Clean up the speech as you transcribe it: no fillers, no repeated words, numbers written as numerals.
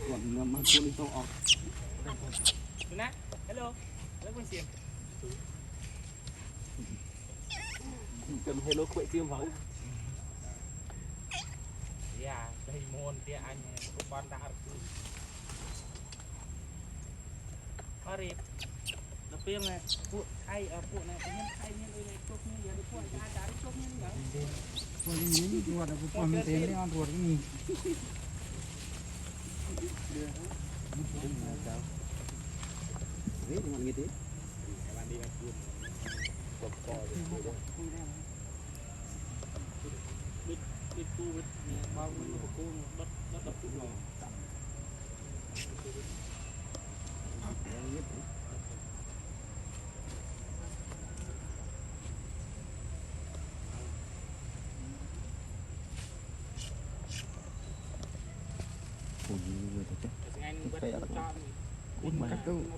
còn mà cuốn đi to ọt hello lấy quên xiêm cầm hello quậy tiêm vào dạ đây môn kia anh con đã Mari nó phim này phụ thay ở phụ này cái nhân thay nhân đây này chốt như vậy phụ ra đá chốt như vậy Còn những ruột là còn mình thấy ăn ruột cái gì đấy mà như thế bạn đi ăn cuốn bọc cò biết tu biết bao nhiêu một cô đất đập cũng rồi Ủa, người ta chết. anh bắt cho Ủa, mà